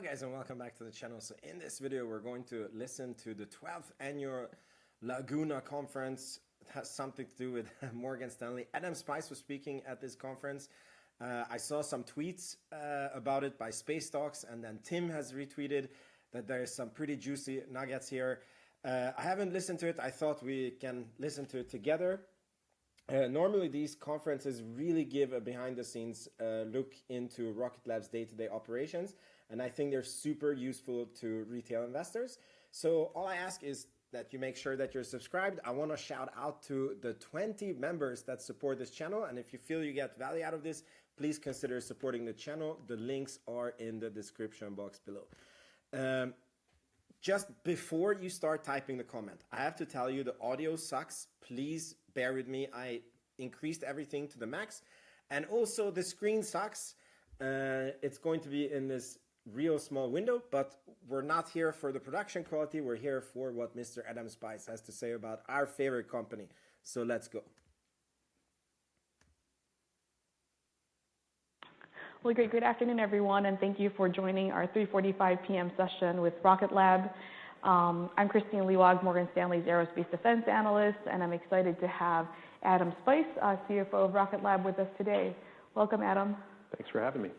Hello guys and welcome back to the channel. So in this video we're going to listen to the 12th Annual Laguna Conference. It has something to do with Morgan Stanley. Adam Spice was speaking at this conference. I saw some tweets about it by Space Talks, and then Tim has retweeted that there's some pretty juicy nuggets here. I haven't listened to it. I thought we can listen to it together. Normally these conferences really give a behind the scenes look into Rocket Lab's day-to-day operations, and I think they're super useful to retail investors. So all I ask is that you make sure that you're subscribed. I want to shout out to the 20 members that support this channel, and if you feel you get value out of this, please consider supporting the channel. The links are in the description box below. Just before you start typing the comment, I have to tell you the audio sucks. Please bear with me. I increased everything to the max, and also the screen sucks. It's going to be in this real small window, but we're not here for the production quality. We're here for what Mr. Adam Spice has to say about our favorite company. So let's go. Well, good afternoon, everyone, and thank you for joining our 3:45 p.m. session with Rocket Lab. I'm Christine Liwag, Morgan Stanley's Aerospace Defense Analyst, and I'm excited to have Adam Spice, CFO of Rocket Lab, with us today. Welcome, Adam. Thanks for having me.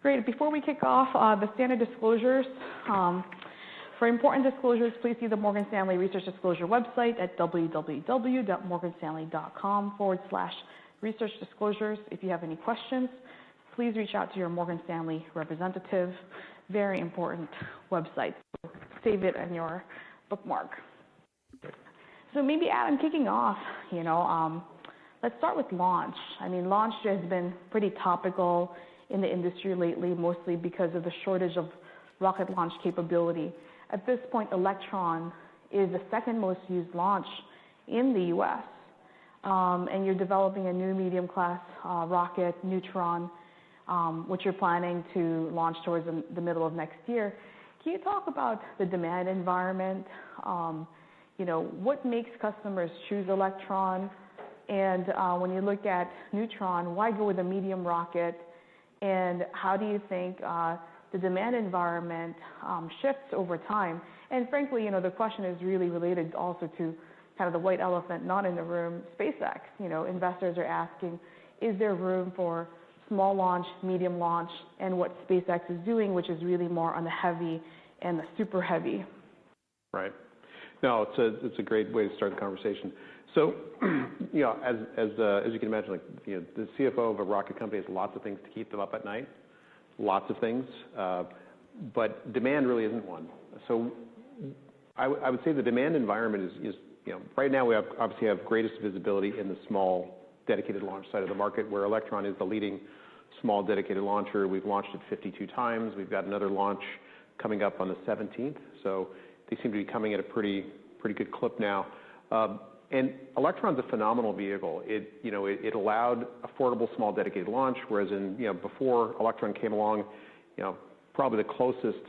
Great. Before we kick off, the standard disclosures. For important disclosures, please see the Morgan Stanley Research Disclosure website at www.morganstanley.com/researchdisclosures. If you have any questions, please reach out to your Morgan Stanley representative. Very important website. So save it in your bookmark. So maybe, Adam, kicking off, let's start with launch. I mean, launch has been pretty topical in the industry lately, mostly because of the shortage of rocket launch capability. At this point, Electron is the second most used launch in the U.S., and you're developing a new medium-class rocket, Neutron, which you're planning to launch towards the middle of next year. Can you talk about the demand environment? What makes customers choose Electron? And when you look at Neutron, why go with a medium rocket? And how do you think the demand environment shifts over time? And frankly, the question is really related also to kind of the white elephant not in the room, SpaceX. Investors are asking, is there room for small launch, medium launch, and what SpaceX is doing, which is really more on the heavy and the super heavy? Right. No, it's a great way to start the conversation. So, as you can imagine, the CFO of a rocket company has lots of things to keep them up at night, lots of things, but demand really isn't one. So, I would say the demand environment is right now we obviously have greatest visibility in the small dedicated launch side of the market, where Electron is the leading small dedicated launcher. We've launched it 52 times. We've got another launch coming up on the 17th. So they seem to be coming at a pretty good clip now. And Electron's a phenomenal vehicle. It allowed affordable small dedicated launch, whereas before Electron came along, probably the closest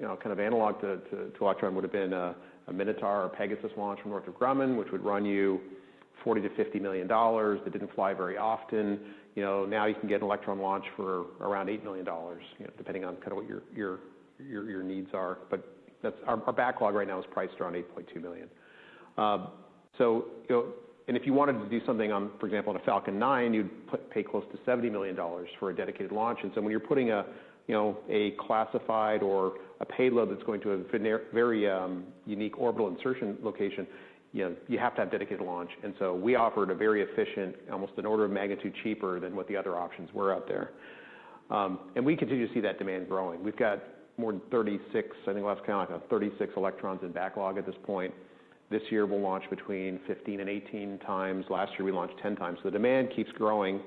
kind of analog to Electron would have been a Minotaur or Pegasus launch from Northrop Grumman, which would run you $40 to $50 million. That didn't fly very often. Now you can get an Electron launch for around $8 million, depending on kind of what your needs are. But that's our backlog right now is priced around $8.2 million. And if you wanted to do something on, for example, on a Falcon 9, you'd pay close to $70 million for a dedicated launch. And so when you're putting a classified or a payload that's going to a very unique orbital insertion location, you have to have dedicated launch. And so we offered a very efficient, almost an order of magnitude cheaper than what the other options were out there. And we continue to see that demand growing. We've got more than 36, I think last count, 36 Electrons in backlog at this point. This year we'll launch between 15 and 18 times. Last year we launched 10 times. So the demand keeps growing,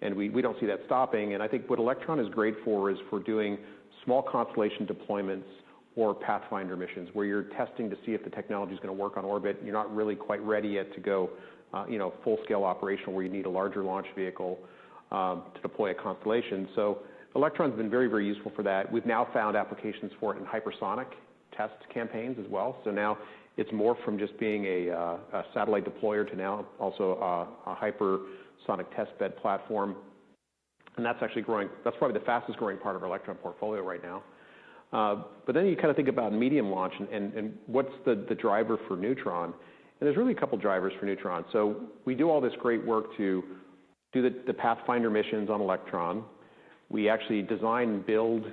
and we don't see that stopping. And I think what Electron is great for is for doing small constellation deployments or Pathfinder missions, where you're testing to see if the technology is going to work on orbit. You're not really quite ready yet to go, full-scale operational, where you need a larger launch vehicle to deploy a constellation. So Electron's been very, very useful for that. We've now found applications for it in hypersonic test campaigns as well. So now it's more from just being a satellite deployer to now also a hypersonic testbed platform. And that's actually growing. That's probably the fastest growing part of our Electron portfolio right now. But then you kind of think about medium launch and what's the driver for Neutron. And there's really a couple drivers for Neutron. So we do all this great work to do the Pathfinder missions on Electron. We actually design and build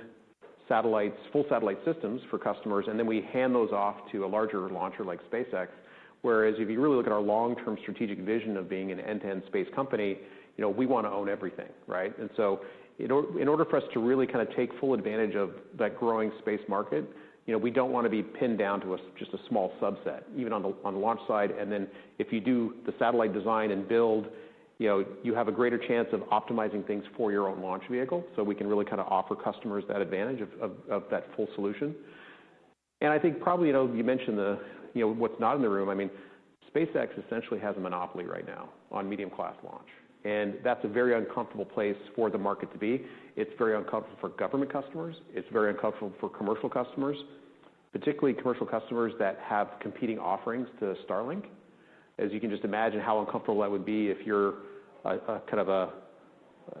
satellites, full satellite systems for customers, and then we hand those off to a larger launcher like SpaceX. Whereas if you really look at our long-term strategic vision of being an end-to-end space company, we want to own everything, right? And so in order for us to really kind of take full advantage of that growing space market, we don't want to be pinned down to just a small subset, even on the launch side. And then if you do the satellite design and build, you have a greater chance of optimizing things for your own launch vehicle. So we can really kind of offer customers that advantage of that full solution. And I think probably, you mentioned what's not in the room. I mean, SpaceX essentially has a monopoly right now on medium-class launch. And that's a very uncomfortable place for the market to be. It's very uncomfortable for government customers. It's very uncomfortable for commercial customers, particularly commercial customers that have competing offerings to Starlink. As you can just imagine how uncomfortable that would be if you're a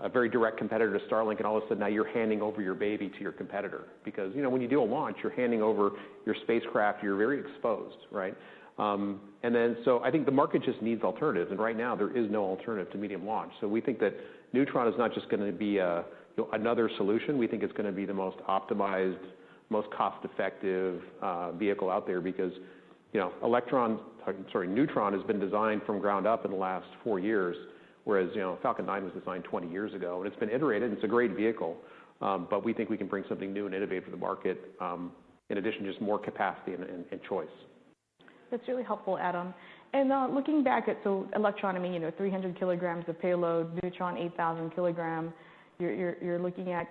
very direct competitor to Starlink, and all of a sudden now you're handing over your baby to your competitor. Because, when you do a launch, you're handing over your spacecraft, you're very exposed, right? And then, so I think the market just needs alternatives, and right now there is no alternative to medium launch. So we think that Neutron is not just going to be another solution. We think it's going to be the most optimized, most cost-effective vehicle out there because, Neutron has been designed from ground up in the last 4 years, whereas, Falcon 9 was designed 20 years ago, and it's been iterated. It's a great vehicle, but we think we can bring something new and innovative to the market, in addition to just more capacity and choice. That's really helpful, Adam. And looking back at, Electron, 300 kilograms of payload, Neutron, 8,000 kilograms. You're looking at,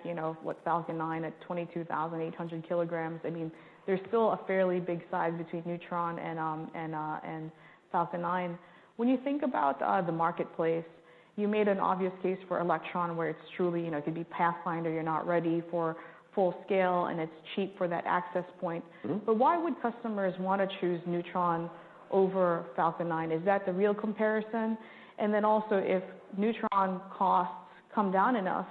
Falcon 9 at 22,800 kilograms. There's still a fairly big size between Neutron and Falcon 9. When you think about the marketplace, you made an obvious case for Electron where it's truly, it could be Pathfinder, you're not ready for full scale, and it's cheap for that access point. Mm-hmm. But why would customers want to choose Neutron over Falcon 9? Is that the real comparison? And then also, if Neutron costs come down enough,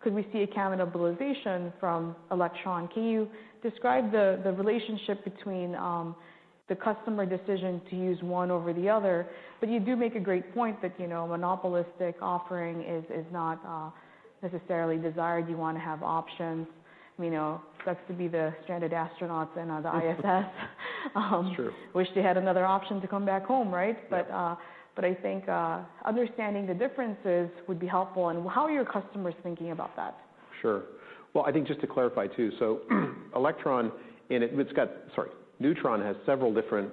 could we see a cannibalization from Electron? Can you describe the relationship between the customer decision to use one over the other? But you do make a great point that, a monopolistic offering is not necessarily desired. You want to have options. Sucks to be the stranded astronauts in the ISS. It's true. Wish they had another option to come back home, right? Yep. But I think understanding the differences would be helpful. And how are your customers thinking about that? Sure. Well, I think just to clarify too, so Electron, Neutron has several different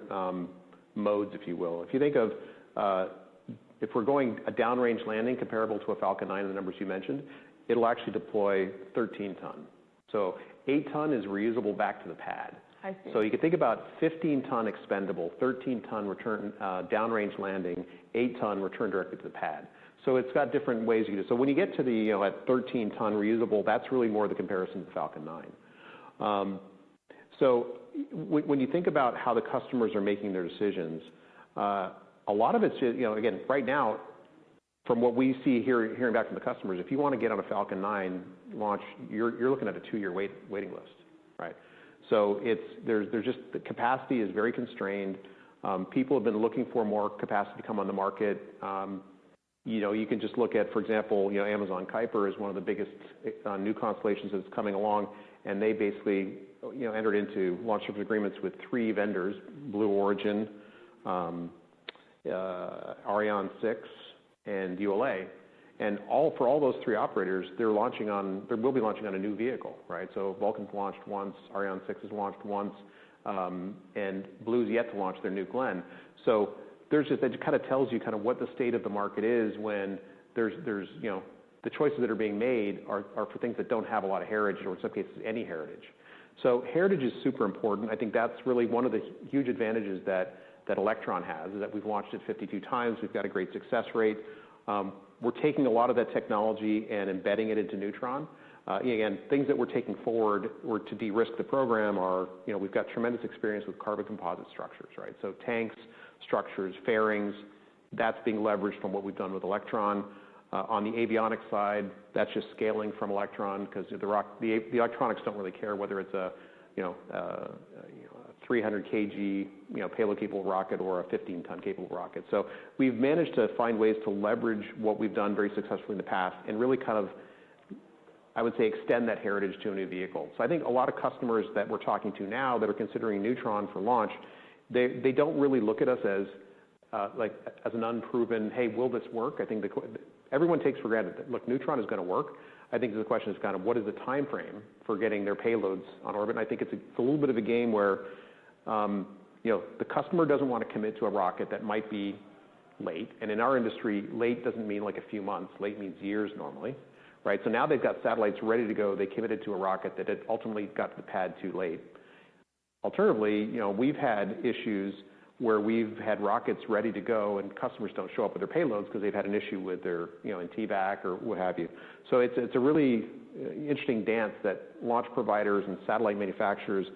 modes, if you will. If you think of, if we're going a downrange landing comparable to a Falcon 9, the numbers you mentioned, it'll actually deploy 13 ton. So 8 ton is reusable back to the pad. I see. So you can think about 15 ton expendable, 13 ton return downrange landing, 8 ton return directly to the pad. So it's got different ways you can do. So when you get to the at 13 ton reusable, that's really more the comparison to Falcon 9. So when you think about how the customers are making their decisions, a lot of it's just, again, right now, from what we see hearing back from the customers, if you want to get on a Falcon 9 launch, you're looking at a 2-year waiting list, right? So there's just the capacity is very constrained. People have been looking for more capacity to come on the market. You can just look at, for example, Amazon Kuiper is one of the biggest new constellations that's coming along, and they basically entered into launch service agreements with 3 vendors: Blue Origin, Ariane 6, and ULA. And for all those 3 operators, they will be launching on a new vehicle, right? So Vulcan's launched once, Ariane 6 has launched once, and Blue's yet to launch their New Glenn. So that kind of tells you kind of what the state of the market is when there's the choices that are being made are for things that don't have a lot of heritage, or in some cases any heritage. So heritage is super important. I think that's really one of the huge advantages that Electron has, is that we've launched it 52 times. We've got a great success rate. We're taking a lot of that technology and embedding it into Neutron. Again, things that we're taking forward or to de-risk the program are, we've got tremendous experience with carbon composite structures, right? So tanks, structures, fairings, that's being leveraged from what we've done with Electron. On the avionics side, that's just scaling from Electron because the electronics don't really care whether it's a 300 kg payload capable rocket or a 15-ton capable rocket. So we've managed to find ways to leverage what we've done very successfully in the past and really kind of, I would say, extend that heritage to a new vehicle. So I think a lot of customers that we're talking to now that are considering Neutron for launch, they don't really look at us as as an unproven, hey, will this work? I think everyone takes for granted that, look, Neutron is going to work. I think the question is kind of what is the time frame for getting their payloads on orbit? And I think it's a little bit of a game where the customer doesn't want to commit to a rocket that might be late. And in our industry, late doesn't mean like a few months. Late means years normally, right? So now they've got satellites ready to go. They committed to a rocket that had ultimately got to the pad too late. Alternatively, we've had issues where we've had rockets ready to go and customers don't show up with their payloads because they've had an issue with their, in TVAC or what have you. So it's a really interesting dance that launch providers and satellite manufacturers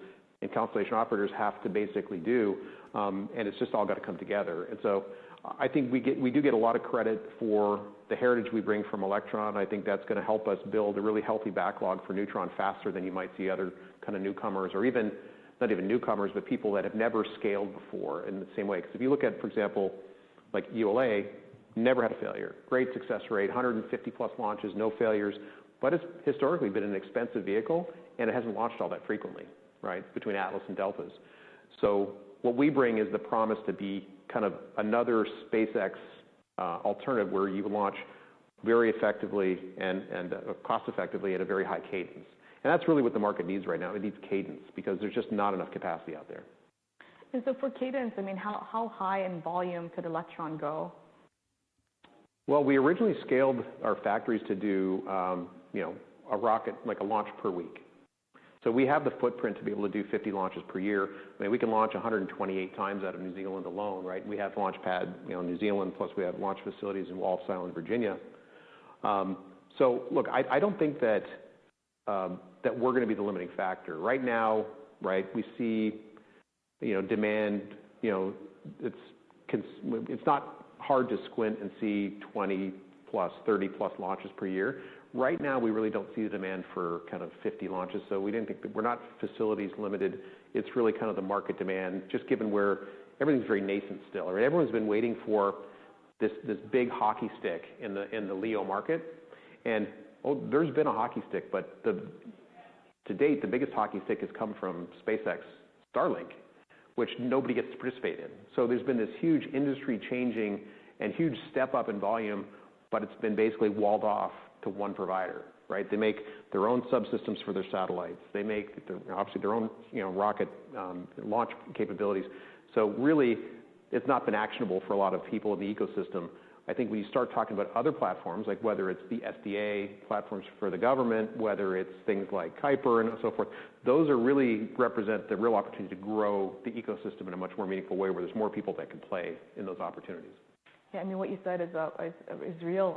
and constellation operators have to basically do, and it's just all got to come together. And so I think we do get a lot of credit for the heritage we bring from Electron. I think that's going to help us build a really healthy backlog for Neutron faster than you might see other kind of newcomers or even not even newcomers, but people that have never scaled before in the same way. Because if you look at, for example, like ULA, never had a failure. Great success rate, 150 plus launches, no failures. But it's historically been an expensive vehicle, and it hasn't launched all that frequently, right, between Atlas and Deltas. So what we bring is the promise to be kind of another SpaceX alternative where you launch very effectively and cost effectively at a very high cadence. And that's really what the market needs right now. It needs cadence because there's just not enough capacity out there. And so for cadence, I mean, how high in volume could Electron go? Well, we originally scaled our factories to do, a rocket, like a launch per week. So we have the footprint to be able to do 50 launches per year. I mean, we can launch 128 times out of New Zealand alone, right? We have launch pad, in New Zealand, plus we have launch facilities in Wallops Island, Virginia. So look, I don't think that that we're going to be the limiting factor. Right now, right, we see, demand, it's not hard to squint and see 20 plus, 30 plus launches per year. Right now, we really don't see the demand for kind of 50 launches, so we didn't think that we're not facilities limited. It's really kind of the market demand, just given where everything's very nascent still. Right? Everyone's been waiting for this big hockey stick in the LEO market, and there's been a hockey stick, but to date, the biggest hockey stick has come from SpaceX Starlink, which nobody gets to participate in. So there's been this huge industry changing and huge step up in volume, but it's been basically walled off to one provider, right? They make their own subsystems for their satellites. They make obviously their own, rocket launch capabilities. So really, it's not been actionable for a lot of people in the ecosystem. I think when you start talking about other platforms, like whether it's the SDA platforms for the government, whether it's things like Kuiper and so forth, those are really represent the real opportunity to grow the ecosystem in a much more meaningful way where there's more people that can play in those opportunities. Yeah, I mean, what you said is real.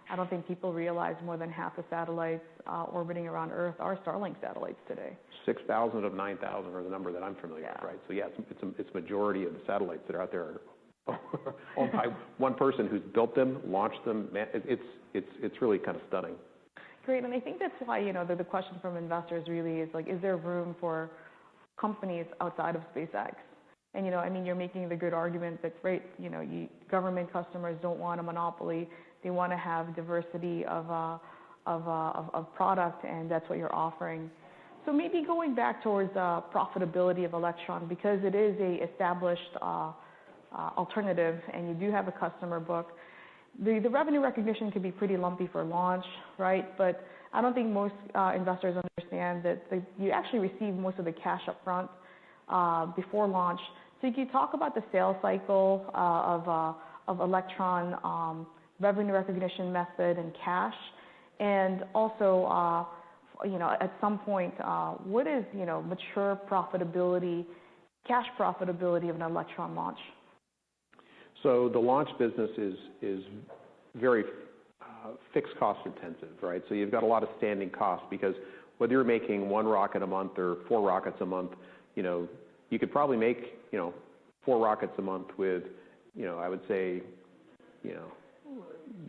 I don't think people realize more than half the satellites orbiting around Earth are Starlink satellites today. 6,000 of 9,000 are the number that I'm familiar with, right? So yeah, it's majority of the satellites that are out there are owned by one person who's built them, launched them. It's really kind of stunning. Great, and I think that's why the question from investors really is like, is there room for companies outside of SpaceX? And you're making the good argument that great. Government customers don't want a monopoly; they want to have diversity of product, and that's what you're offering. So maybe going back towards profitability of Electron, because it is a established alternative, and you do have a customer book. The revenue recognition can be pretty lumpy for launch, right? But I don't think most investors understand that you actually receive most of the cash up front before launch. So can you talk about the sales cycle of Electron, revenue recognition method and cash, and also at some point what is mature profitability, cash profitability of an Electron launch? So the launch business is very fixed cost intensive, right? So you've got a lot of standing costs because whether you're making one rocket a month or 4 rockets a month, you could probably make 4 rockets a month with I would say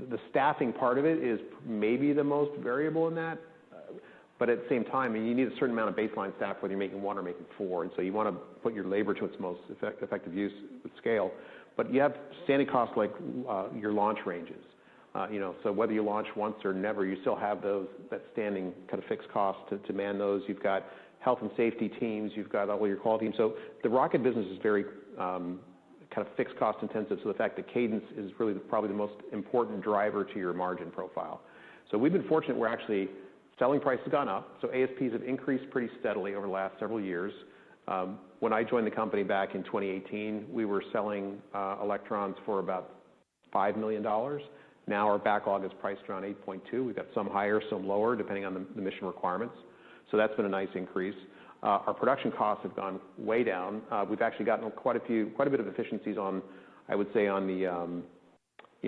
the staffing part of it is maybe the most variable in that. But at the same time, you need a certain amount of baseline staff, whether you're making 1 or making 4. And so you want to put your labor to its most effective use with scale. But you have standing costs like your launch ranges. So whether you launch once or never, you still have that standing kind of fixed cost to man those. You've got health and safety teams. You've got all your quality teams. So the rocket business is very kind of fixed cost intensive. So the fact that cadence is really probably the most important driver to your margin profile. So we've been fortunate. We're actually selling price has gone up, so ASPs have increased pretty steadily over the last several years. When I joined the company back in 2018, we were selling Electrons for about $5 million. Now our backlog is priced around 8.2. We've got some higher, some lower, depending on the mission requirements. So that's been a nice increase. Our production costs have gone way down. We've actually gotten quite a bit of efficiencies on, I would say, on the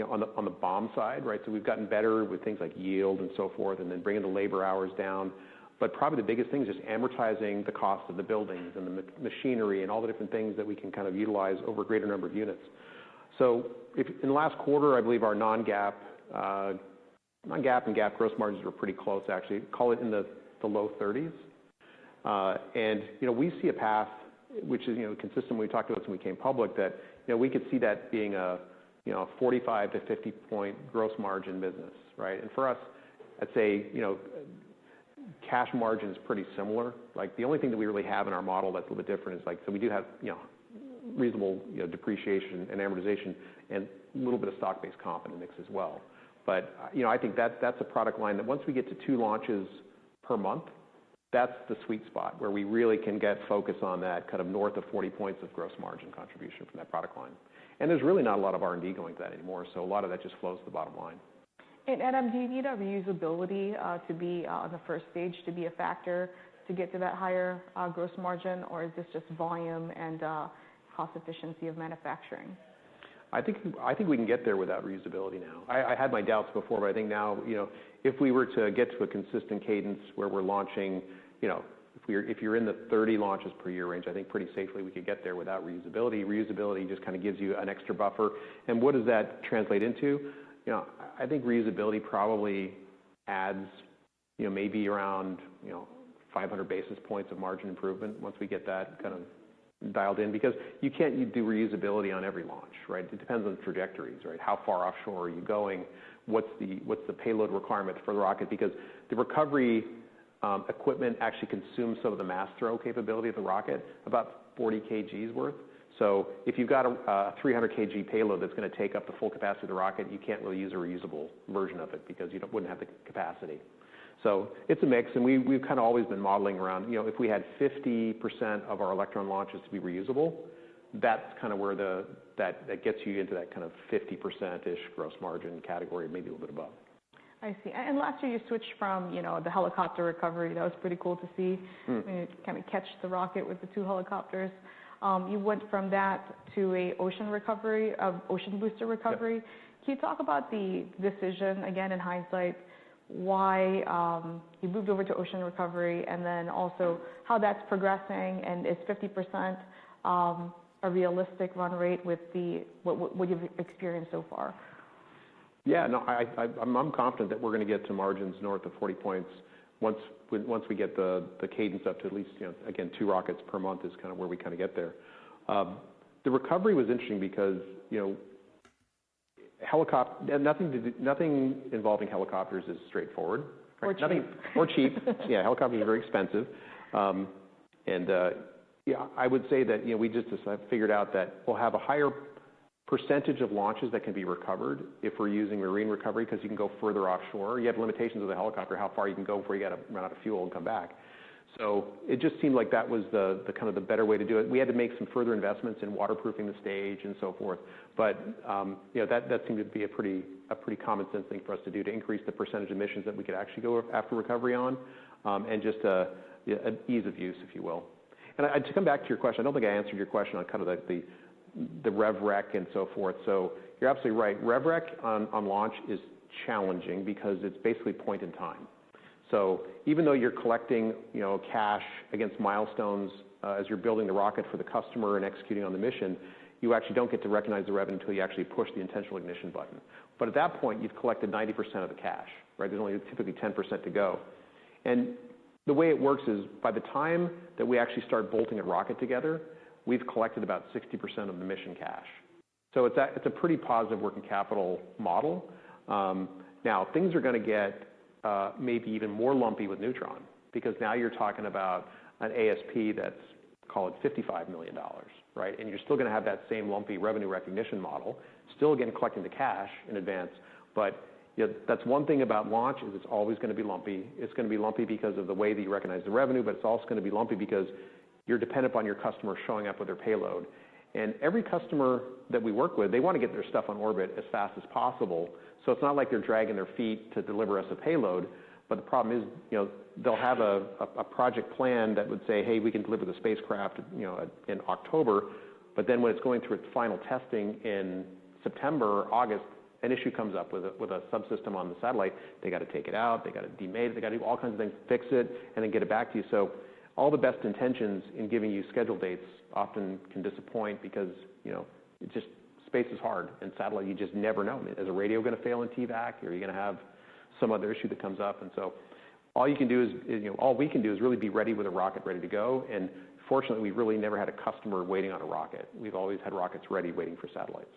on the BOM side, right? So we've gotten better with things like yield and so forth, and then bringing the labor hours down. But probably the biggest thing is just amortizing the cost of the buildings and the machinery and all the different things that we can kind of utilize over a greater number of units. So in the last quarter, I believe our non-GAAP and GAAP gross margins were pretty close, actually. Call it in the low 30s. And we see a path, which is consistent. We talked about this when we came public, that we could see that being a 45 to 50 point gross margin business, right? And for us, I'd say, cash margin is pretty similar. Like the only thing that we really have in our model that's a little bit different is so we do have, reasonable, depreciation and amortization and a little bit of stock-based comp in the mix as well. But, I think that's a product line that once we get to 2 launches per month, that's the sweet spot where we really can get focus on that kind of north of 40 points of gross margin contribution from that product line. And there's really not a lot of R&D going to that anymore, so a lot of that just flows to the bottom line. And Adam, do you need a reusability to be on the first stage to be a factor to get to that higher gross margin, or is this just volume and cost efficiency of manufacturing? I think we can get there without reusability now. I had my doubts before, but I think now, if we were to get to a consistent cadence where we're launching, if you're in the 30 launches per year range, I think pretty safely we could get there without reusability. Reusability just kind of gives you an extra buffer. And what does that translate into? I think reusability probably adds, maybe around, 500 basis points of margin improvement once we get that kind of dialed in, because you can't do reusability on every launch, right? It depends on the trajectories, right? How far offshore are you going? What's the payload requirement for the rocket? Because the recovery equipment actually consumes some of the mass throw capability of the rocket, about 40 kgs worth. So if you've got a 300 kg payload that's going to take up the full capacity of the rocket, you can't really use a reusable version of it because you wouldn't have the capacity. So it's a mix, and we've kind of always been modeling around, if we had 50% of our Electron launches to be reusable, that's kind of where that gets you into that kind of 50%-ish gross margin category, maybe a little bit above. I see. And last year you switched from, the helicopter recovery. That was pretty cool to see. When you kind of catch the rocket with the 2 helicopters. You went from that to a ocean booster recovery. Yep. Can you talk about the decision, again, in hindsight, why you moved over to ocean recovery, and then also how that's progressing, and is 50% a realistic run rate with what you've experienced so far? Yeah, no, I'm confident that we're going to get to margins north of 40 points once we get the cadence up to at least, again, 2 rockets per month is kind of where we kind of get there. The recovery was interesting because, nothing involving helicopters is straightforward. Right? Or cheap. Yeah, helicopters are very expensive. I would say that, we just figured out that we'll have a higher percentage of launches that can be recovered if we're using marine recovery, because you can go further offshore. You have limitations with a helicopter, how far you can go before you got to run out of fuel and come back. So it just seemed like that was the kind of the better way to do it. We had to make some further investments in waterproofing the stage and so forth. But, that seemed to be a pretty common sense thing for us to do, to increase the percentage of missions that we could actually go after recovery on, and just an ease of use, if you will. And to come back to your question, I don't think I answered your question on kind of the rev rec and so forth. So you're absolutely right. Rev rec on launch is challenging because it's basically point in time. So even though you're collecting, cash against milestones as you're building the rocket for the customer and executing on the mission, you actually don't get to recognize the revenue until you actually push the intentional ignition button. But at that point, you've collected 90% of the cash, right? There's only typically 10% to go. And the way it works is by the time that we actually start bolting a rocket together, we've collected about 60% of the mission cash. So it's a pretty positive working capital model. Now, things are going to get maybe even more lumpy with Neutron, because now you're talking about an ASP that's, call it $55 million, right? And you're still going to have that same lumpy revenue recognition model, still again collecting the cash in advance. But that's one thing about launch, is it's always going to be lumpy. It's going to be lumpy because of the way that you recognize the revenue, but it's also going to be lumpy because you're dependent on your customer showing up with their payload. And every customer that we work with, they want to get their stuff on orbit as fast as possible. So it's not like they're dragging their feet to deliver us a payload. But the problem is, they'll have a project plan that would say, hey, we can deliver the spacecraft, in October. But then when it's going through its final testing in September or August, an issue comes up with a subsystem on the satellite. They got to take it out. They got to demate it. They got to do all kinds of things, fix it, and then get it back to you. So all the best intentions in giving you schedule dates often can disappoint because, space is hard, and satellite, you just never know. Is a radio going to fail in TVAC, or are you going to have some other issue that comes up? And so all we can do is really be ready with a rocket ready to go. And fortunately, we've really never had a customer waiting on a rocket. We've always had rockets ready, waiting for satellites.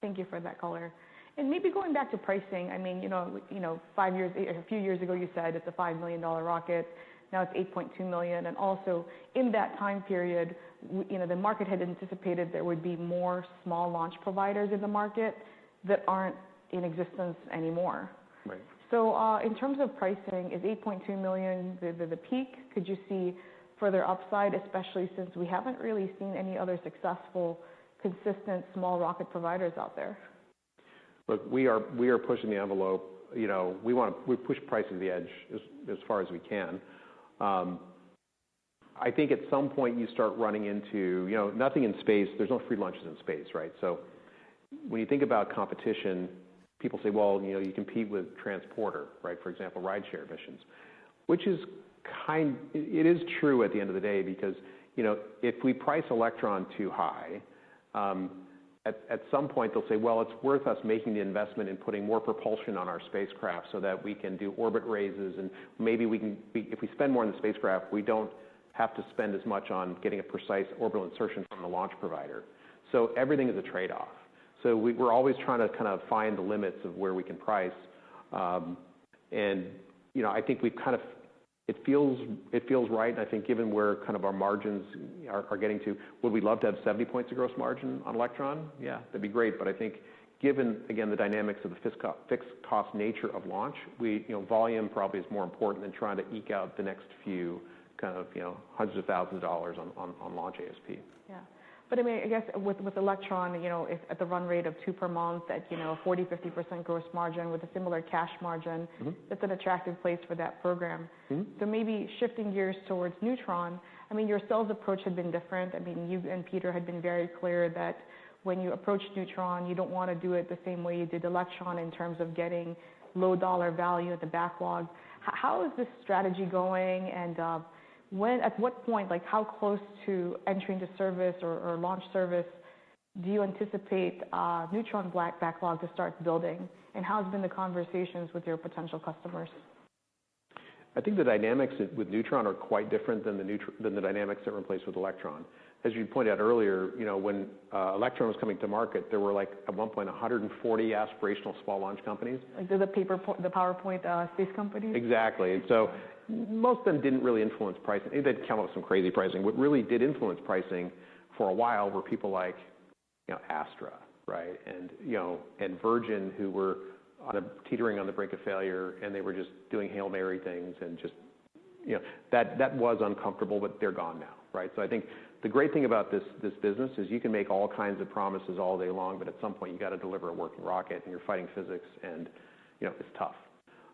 Thank you for that color. And maybe going back to pricing, I mean, a few years ago, you said it's a $5 million rocket. Now it's $8.2 million. And also in that time period, the market had anticipated there would be more small launch providers in the market that aren't in existence anymore. Right. So in terms of pricing, is $8.2 million the peak? Could you see further upside, especially since we haven't really seen any other successful, consistent small rocket providers out there? Look, we are pushing the envelope. We push price to the edge as far as we can. I think at some point you start running into, nothing in space. There's no free lunches in space, right? So when you think about competition, people say, well, you compete with transporter, right? For example, rideshare missions, which is it is true at the end of the day, because, if we price Electron too high, at some point they'll say, well, it's worth us making the investment in putting more propulsion on our spacecraft so that we can do orbit raises, and maybe if we spend more on the spacecraft, we don't have to spend as much on getting a precise orbital insertion from the launch provider. So everything is a trade-off. So we're always trying to kind of find the limits of where we can price. I think we've it feels right. And I think given where kind of our margins are getting to, would we love to have 70 points of gross margin on Electron? Yeah, that'd be great. But I think given, again, the dynamics of the fixed cost nature of launch, volume probably is more important than trying to eke out the next few kind of, hundreds of thousands of dollars on launch ASP. Yeah. But I mean, I guess with Electron, if at the run rate of 2 per month at, 40-50% gross margin with a similar cash margin, mm-hmm. That's an attractive place for that program. Mm-hmm. So maybe shifting gears towards Neutron, I mean, your sales approach had been different. I mean, you and Peter had been very clear that when you approach Neutron, you don't want to do it the same way you did Electron in terms of getting low dollar value at the backlog. How is this strategy going? And at what point, like how close to entering into service or launch service do you anticipate Neutron backlog to start building? And how's been the conversations with your potential customers? I think the dynamics with Neutron are quite different than the dynamics that were in place with Electron. As you pointed out earlier, when Electron was coming to market, there were at one point 140 aspirational small launch companies. Like the PowerPoint space companies? Exactly. And so most of them didn't really influence pricing. They'd come up with some crazy pricing. What really did influence pricing for a while were people like, Astra, right? And Virgin, who were teetering on the brink of failure, and they were just doing Hail Mary things, and just, that was uncomfortable, but they're gone now, right? So I think the great thing about this business is you can make all kinds of promises all day long, but at some point you got to deliver a working rocket, and you're fighting physics, and it's tough.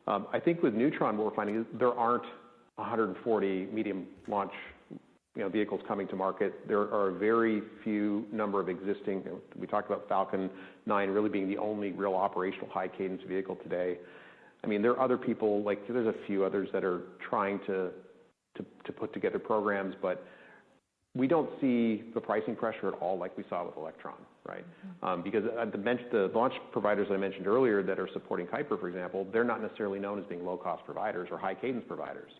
I think with Neutron, what we're finding is there aren't 140 medium launch vehicles coming to market. There are a very few number of existing. We talked about Falcon 9 really being the only real operational high cadence vehicle today. I mean, there are other people, there's a few others that are trying to put together programs, but we don't see the pricing pressure at all like we saw with Electron, right? Because the launch providers I mentioned earlier that are supporting Kuiper, for example, they're not necessarily known as being low-cost providers or high-cadence providers.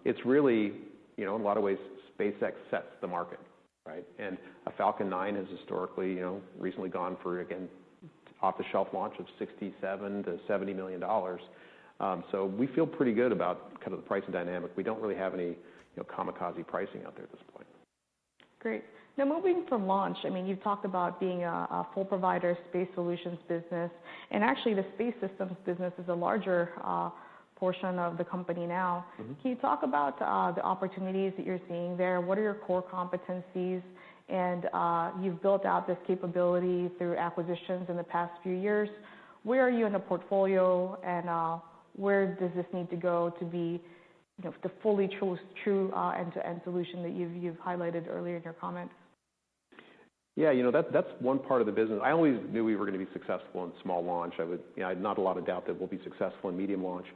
It's really, in a lot of ways, SpaceX sets the market, right? And a Falcon 9 has historically, recently gone for, again, off-the-shelf launch of $67 to $70 million. So we feel pretty good about kind of the pricing dynamic. We don't really have any kamikaze pricing out there at this point. Great. Now, moving from launch, I mean, you've talked about being a full provider space solutions business, and actually the space systems business is a larger portion of the company now. Can you talk about the opportunities that you're seeing there? What are your core competencies? And you've built out this capability through acquisitions in the past few years. Where are you in the portfolio, and where does this need to go to be the fully true end-to-end solution that you've highlighted earlier in your comments? Yeah, that's one part of the business. I always knew we were going to be successful in small launch. I had not a lot of doubt that we'll be successful in medium launch.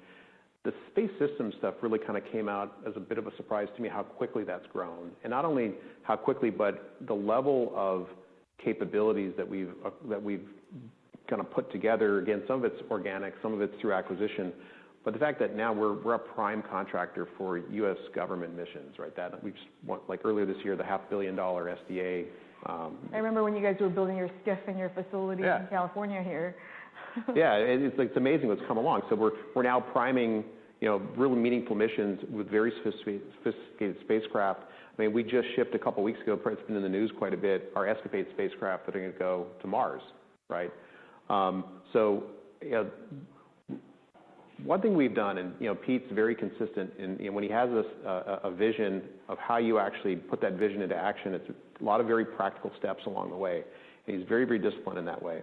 The space systems stuff really kind of came out as a bit of a surprise to me how quickly that's grown. And not only how quickly, but the level of capabilities that we've kind of put together. Again, some of it's organic, some of it's through acquisition. But the fact that now we're a prime contractor for U.S. government missions, right? That we just won, like earlier this year, the $500 million SDA. I remember when you guys were building your skiff in your facility in California here. Yeah, it's amazing what's come along. So we're now priming, really meaningful missions with very sophisticated spacecraft. I mean, we just shipped a couple weeks ago. It's been in the news quite a bit. Our Escapade spacecraft that are going to go to Mars, right? One thing we've done, and Pete's very consistent in when he has a vision of how you actually put that vision into action. It's a lot of very practical steps along the way, and he's very, very disciplined in that way.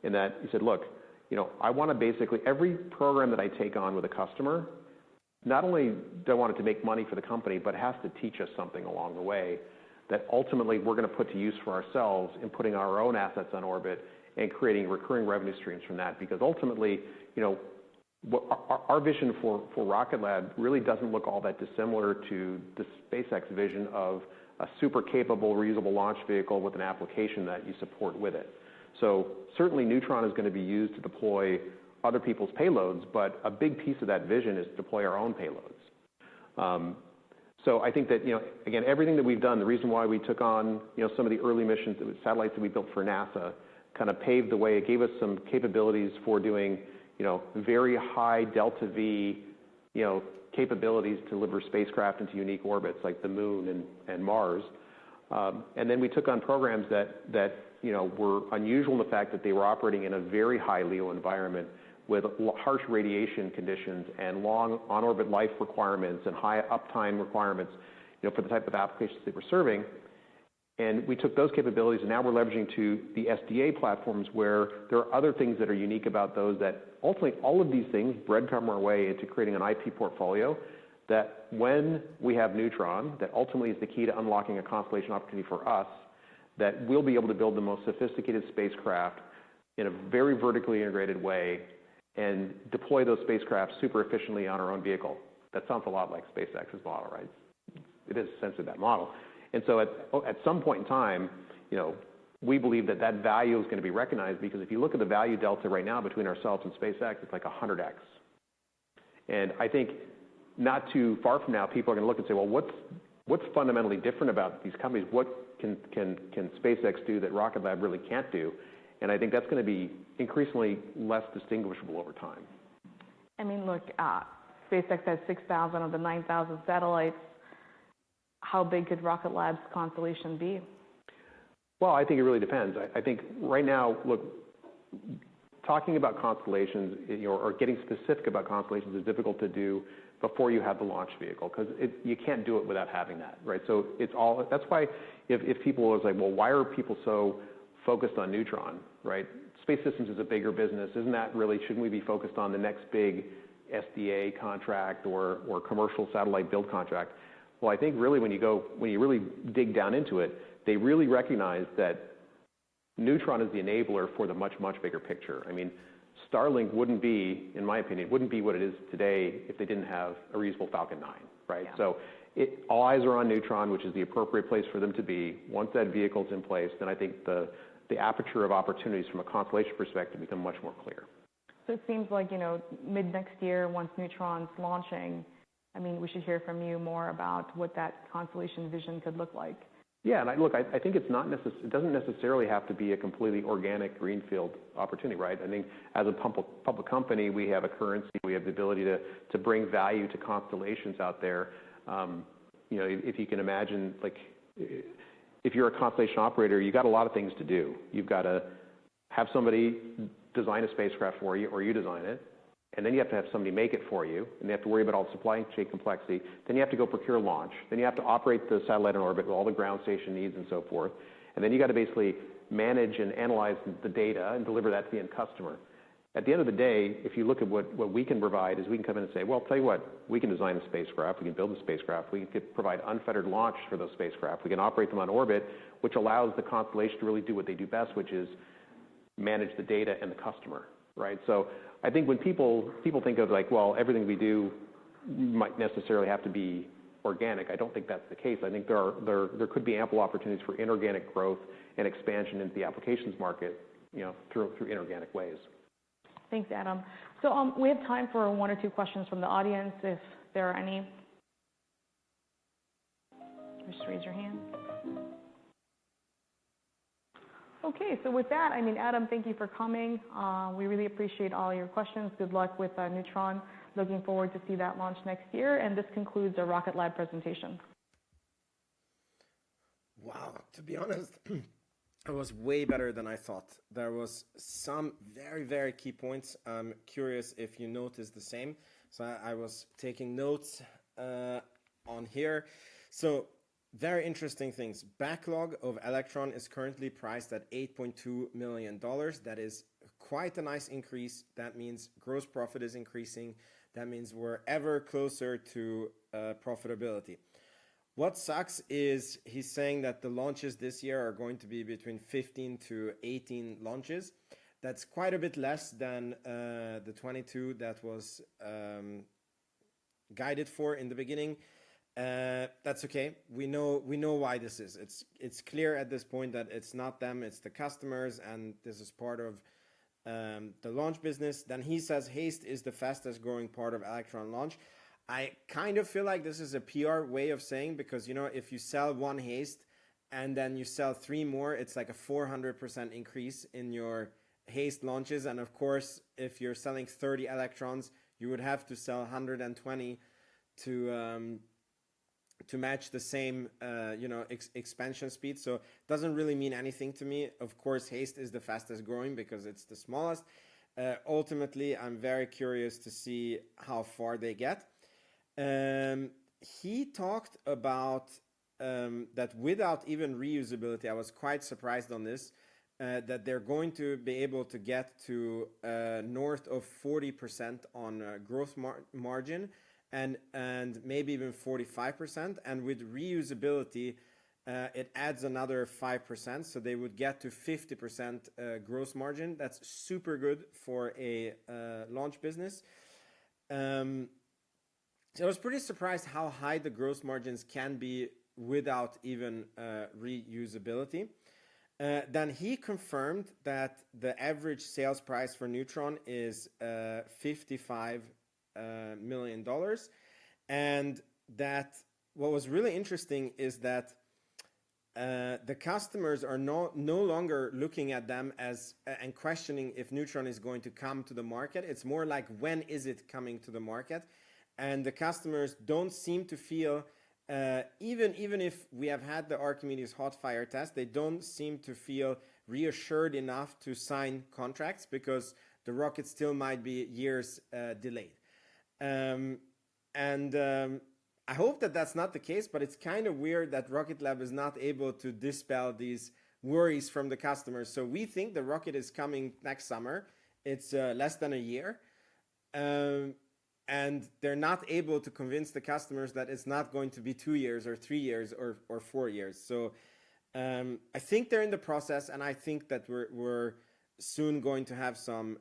In that he said, look, I want to basically every program that I take on with a customer, not only do I want it to make money for the company, but it has to teach us something along the way that ultimately we're going to put to use for ourselves in putting our own assets on orbit and creating recurring revenue streams from that. Because ultimately, our vision for Rocket Lab really doesn't look all that dissimilar to the SpaceX vision of a super capable, reusable launch vehicle with an application that you support with it. So certainly Neutron is going to be used to deploy other people's payloads, but a big piece of that vision is to deploy our own payloads. So I think that, again, everything that we've done, the reason why we took on, some of the early missions, satellites that we built for NASA, kind of paved the way. It gave us some capabilities for doing, very high delta V, capabilities to deliver spacecraft into unique orbits like the Moon and Mars. And then we took on programs that were unusual in the fact that they were operating in a very high LEO environment with harsh radiation conditions and long on-orbit life requirements and high uptime requirements, for the type of applications they were serving. And we took those capabilities, and now we're leveraging to the SDA platforms where there are other things that are unique about those that ultimately all of these things breadcrumb our way into creating an IP portfolio that when we have Neutron, that ultimately is the key to unlocking a constellation opportunity for us, that we'll be able to build the most sophisticated spacecraft in a very vertically integrated way and deploy those spacecraft super efficiently on our own vehicle. That sounds a lot like SpaceX's model, right? It is essentially that model. And so at some point in time, we believe that value is going to be recognized, because if you look at the value delta right now between ourselves and SpaceX, it's like 100x. And I think not too far from now, people are going to look and say, well, what's fundamentally different about these companies? What can SpaceX do that Rocket Lab really can't do? And I think that's going to be increasingly less distinguishable over time. I mean, look, SpaceX has 6,000 of the 9,000 satellites. How big could Rocket Lab's constellation be? Well, I think it really depends. I think right now, look, talking about constellations, or getting specific about constellations is difficult to do before you have the launch vehicle, because you can't do it without having that, right? So that's why if people are like, well, why are people so focused on Neutron, right? Space Systems is a bigger business. Shouldn't we be focused on the next big SDA contract or commercial satellite build contract? Well, I think really when you really dig down into it, they really recognize that Neutron is the enabler for the much, much bigger picture. I mean, Starlink wouldn't be, in my opinion, what it is today if they didn't have a reusable Falcon 9, right? Yeah. So all eyes are on Neutron, which is the appropriate place for them to be. Once that vehicle's in place, then I think the aperture of opportunities from a Constellation perspective become much more clear. So it seems like, mid next year, once Neutron's launching, I mean, we should hear from you more about what that Constellation Vision could look like. Yeah, and I think it doesn't necessarily have to be a completely organic greenfield opportunity, right? I think as a public company, we have a currency, we have the ability to bring value to constellations out there. If you can imagine, like, if you're a constellation operator, you got a lot of things to do. You've got to have somebody design a spacecraft for you, or you design it. And then you have to have somebody make it for you, and they have to worry about all the supply chain complexity. Then you have to go procure launch. Then you have to operate the satellite in orbit with all the ground station needs and so forth. And then you got to basically manage and analyze the data and deliver that to the end customer. At the end of the day, if you look at what we can provide, is we can come in and say, well, tell you what, we can design a spacecraft, we can build a spacecraft, we can provide unfettered launch for those spacecraft, we can operate them on orbit, which allows the constellation to really do what they do best, which is manage the data and the customer, right? So I think when people think of like, well, everything we do might necessarily have to be organic, I don't think that's the case. I think there could be ample opportunities for inorganic growth and expansion into the applications market, through inorganic ways. Thanks, Adam. So we have time for 1 or 2 questions from the audience, if there are any. Just raise your hand. Okay, so with that, Adam, thank you for coming. We really appreciate all your questions. Good luck with Neutron. Looking forward to see that launch next year. And this concludes our Rocket Lab presentation. Wow, to be honest, it was way better than I thought. There was some very, very key points. I'm curious if you noticed the same. So I was taking notes on here. So very interesting things. Backlog of Electron is currently priced at $8.2 million. That is quite a nice increase. That means gross profit is increasing. That means we're ever closer to profitability. What sucks is he's saying that the launches this year are going to be between 15 to 18 launches. That's quite a bit less than the 22 that was guided for in the beginning. That's okay. We know why this is. It's clear at this point that it's not them, it's the customers, and this is part of the launch business. Then he says HASTE is the fastest growing part of Electron launch. I kind of feel like this is a PR way of saying, because if you sell 1 HASTE and then you sell 3 more, it's like a 400% increase in your HASTE launches. And of course, if you're selling 30 Electrons, you would have to sell 120 to match the same expansion speed. So it doesn't really mean anything to me. Of course, HASTE is the fastest growing because it's the smallest. Ultimately, I'm very curious to see how far they get. He talked about that without even reusability, I was quite surprised on this, that they're going to be able to get to north of 40% on gross margin, and maybe even 45%. And with reusability, it adds another 5%. So they would get to 50% gross margin. That's super good for a launch business. So I was pretty surprised how high the gross margins can be without even reusability. Then he confirmed that the average sales price for Neutron is $55 million. And that what was really interesting is that the customers are no longer looking at them as and questioning if Neutron is going to come to the market. It's more like, when is it coming to the market? And the customers don't seem to feel, even if we have had the Archimedes hot fire test, they don't seem to feel reassured enough to sign contracts, because the rocket still might be years delayed. I hope that that's not the case, but it's kind of weird that Rocket Lab is not able to dispel these worries from the customers. So we think the rocket is coming next summer. It's less than a year. And they're not able to convince the customers that it's not going to be 2 years or 3 years or 4 years. So I think they're in the process, and I think that we're soon going to have some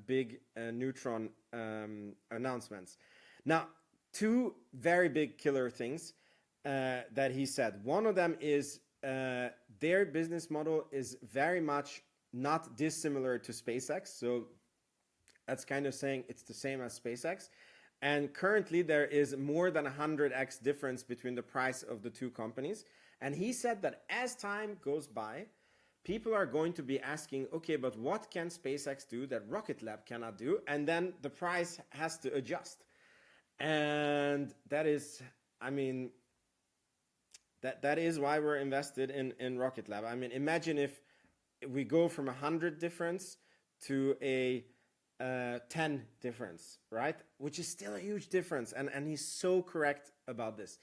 big Neutron announcements. Now, 2 very big killer things. that he said. One of them is their business model is very much not dissimilar to SpaceX. So that's kind of saying it's the same as SpaceX. And currently there is more than 100x difference between the price of the two companies. And he said that as time goes by, people are going to be asking, okay, but what can SpaceX do that Rocket Lab cannot do? And then the price has to adjust. And that is, I mean, that is why we're invested in Rocket Lab. I mean, imagine if we go from 100 difference to a 10 difference, right? Which is still a huge difference. And he's so correct about this.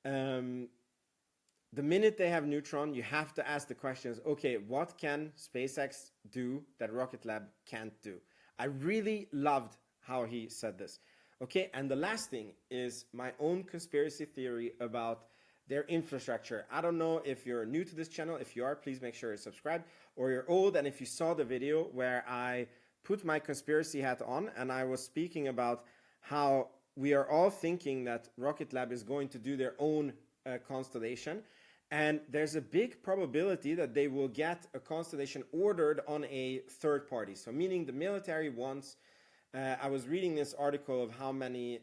The minute they have Neutron, you have to ask the questions, okay, what can SpaceX do that Rocket Lab can't do? I really loved how he said this. Okay, and the last thing is my own conspiracy theory about their infrastructure. I don't know if you're new to this channel. If you are, please make sure you're subscribed, or you're old and if you saw the video where I put my conspiracy hat on and I was speaking about how we are all thinking that Rocket Lab is going to do their own constellation. And there's a big probability that they will get a constellation ordered on a third party. So meaning the military wants, I was reading this article of how many,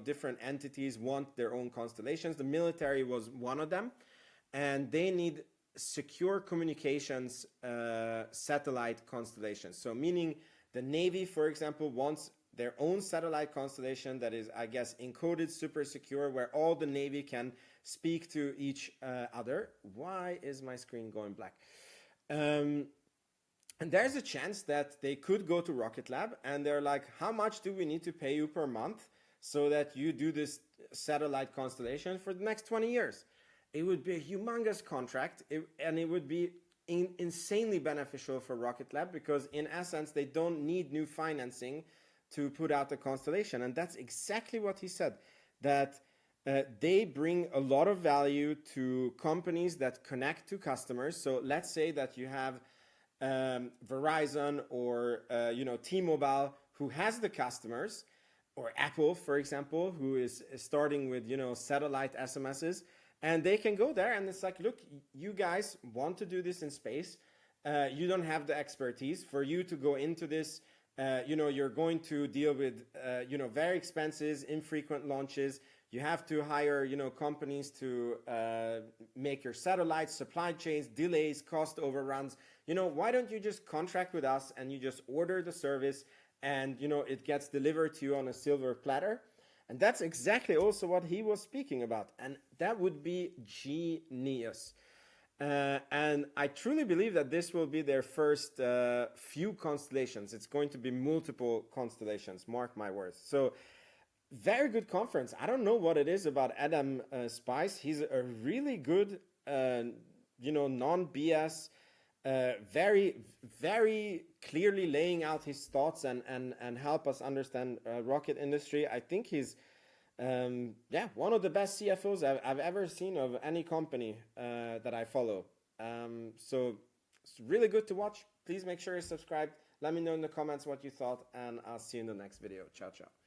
different entities want their own constellations. The military was one of them, and they need secure communications satellite constellations. So meaning the Navy, for example, wants their own satellite constellation that is, I guess, encoded, super secure, where all the Navy can speak to each other. Why is my screen going black? And there's a chance that they could go to Rocket Lab and they're like, how much do we need to pay you per month so that you do this satellite constellation for the next 20 years? It would be a humongous contract, and it would be insanely beneficial for Rocket Lab because in essence, they don't need new financing to put out the constellation. And that's exactly what he said, that they bring a lot of value to companies that connect to customers. So let's say that you have Verizon or T-Mobile who has the customers, or Apple, for example, who is starting with satellite SMSs, and they can go there and it's like, look, you guys want to do this in space. You don't have the expertise. For you to go into this, you're going to deal with very expensive, infrequent launches. You have to hire companies to make your satellites, supply chains, delays, cost overruns. Why don't you just contract with us and you just order the service and it gets delivered to you on a silver platter? And that's exactly also what he was speaking about, and that would be genius. And I truly believe that this will be their first few constellations. It's going to be multiple constellations, mark my words. So very good conference. I don't know what it is about Adam Spice. He's a really good, non-BS, very, very clearly laying out his thoughts and help us understand rocket industry. I think he's one of the best CFOs I've ever seen of any company that I follow. So it's really good to watch. Please make sure you're subscribed. Let me know in the comments what you thought, and I'll see you in the next video. Ciao, ciao.